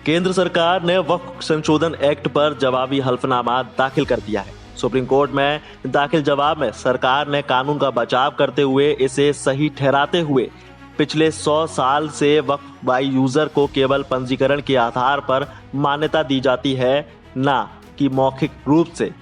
केंद्र सरकार ने वक्फ संशोधन एक्ट पर जवाबी हल्फनामा दाखिल कर दिया है। सुप्रीम कोर्ट में दाखिल जवाब में सरकार ने कानून का बचाव करते हुए इसे सही ठहराते हुए पिछले 100 साल से वक्फ बाई यूजर को केवल पंजीकरण के आधार पर मान्यता दी जाती है, ना कि मौखिक रूप से।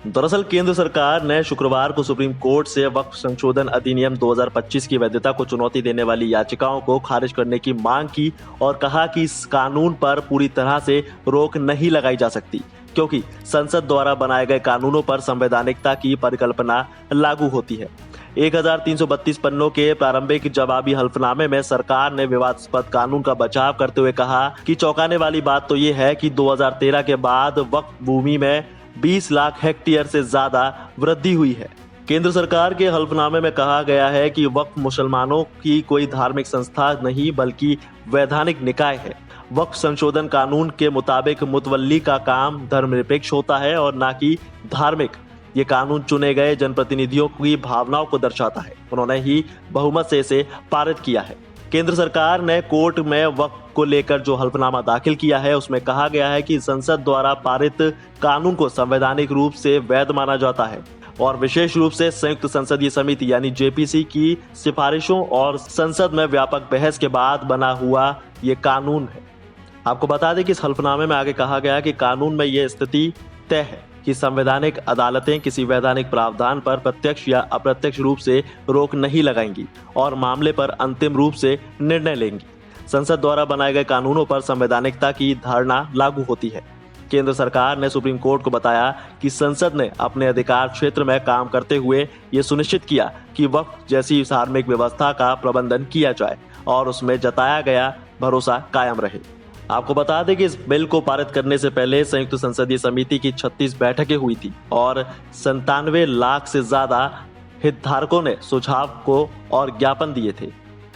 दरअसल केंद्र सरकार ने शुक्रवार को सुप्रीम कोर्ट से वक्फ संशोधन अधिनियम 2025 की वैधता को चुनौती देने वाली याचिकाओं को खारिज करने की मांग की और कहा कि इस कानून पर पूरी तरह से रोक नहीं लगाई जा सकती, क्योंकि संसद द्वारा बनाए गए कानूनों पर संवैधानिकता की परिकल्पना लागू होती है। 1332 पन्नों के प्रारंभिक जवाबी हल्फनामे में सरकार ने विवादास्पद कानून का बचाव करते हुए कहा कि चौंकाने वाली बात तो ये है कि 2013 के बाद वक्फ भूमि में 20 लाख हेक्टेयर से ज्यादा वृद्धि हुई है। केंद्र सरकार के हल्फनामे में कहा गया है कि वक्फ मुसलमानों की कोई धार्मिक संस्था नहीं बल्कि वैधानिक निकाय है। वक्फ संशोधन कानून के मुताबिक मुतवल्ली का काम धर्मनिरपेक्ष होता है और ना कि धार्मिक। ये कानून चुने गए जनप्रतिनिधियों की भावनाओं को दर्शाता है। उन्होंने ही बहुमत से इसे पारित किया है। केंद्र सरकार ने कोर्ट में वक्फ को लेकर जो हल्फनामा दाखिल किया है उसमें कहा गया है कि संसद द्वारा पारित कानून को संवैधानिक रूप से वैध माना जाता है और विशेष रूप से संयुक्त संसदीय समिति यानी जेपीसी की सिफारिशों और संसद में व्यापक बहस के बाद बना हुआ ये कानून है। आपको बता दें कि इस हल्फनामे में आगे कहा गया है कि कानून में यह स्थिति तय है कि संवैधानिक अदालतें किसी वैधानिक प्रावधान पर प्रत्यक्ष या अप्रत्यक्ष रूप से रोक नहीं लगाएंगी और मामले पर अंतिम रूप से निर्णय लेंगी। संसद द्वारा बनाए गए कानूनों पर संवैधानिकता की धारणा लागू होती है। केंद्र सरकार ने सुप्रीम कोर्ट को बताया कि संसद ने अपने अधिकार क्षेत्र में काम करते हुए ये सुनिश्चित किया कि वक्फ जैसी धार्मिक व्यवस्था का प्रबंधन किया जाए और उसमें जताया गया भरोसा कायम रहे। आपको बता दें कि इस बिल को पारित करने से पहले संयुक्त संसदीय समिति की 36 बैठकें हुई थी और 97 लाख से ज्यादा हितधारकों ने सुझाव को और ज्ञापन दिए थे।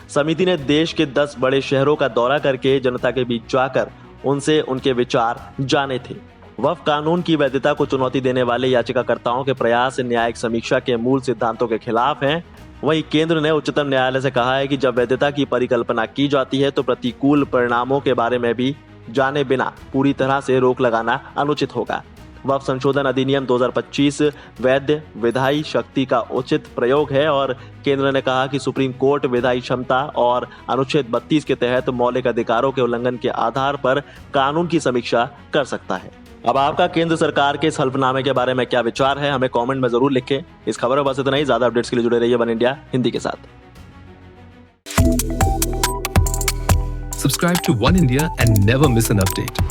समिति ने देश के 10 बड़े शहरों का दौरा करके जनता के बीच जाकर उनसे उनके विचार जाने थे। वक्फ कानून की वैधता को चुनौती देने वाले याचिकाकर्ताओं के प्रयास न्यायिक समीक्षा के मूल सिद्धांतों के खिलाफ हैं। वहीं केंद्र ने उच्चतम न्यायालय से कहा है कि जब वैधता की परिकल्पना की जाती है तो प्रतिकूल परिणामों के बारे में भी जाने बिना पूरी तरह से रोक लगाना अनुचित होगा। वक्फ संशोधन अधिनियम 2025 वैध विधायी शक्ति का उचित प्रयोग है और केंद्र ने कहा कि सुप्रीम कोर्ट विधायी क्षमता और अनुच्छेद 32 के तहत मौलिक अधिकारों के उल्लंघन के आधार पर कानून की समीक्षा कर सकता है। अब आपका केंद्र सरकार के इस हल्फनामे के बारे में क्या विचार है, हमें कमेंट में जरूर लिखें। इस खबर में बस इतना ही। ज्यादा अपडेट्स के लिए जुड़े रहिए वन इंडिया हिंदी के साथ। Subscribe to One India and never miss an update.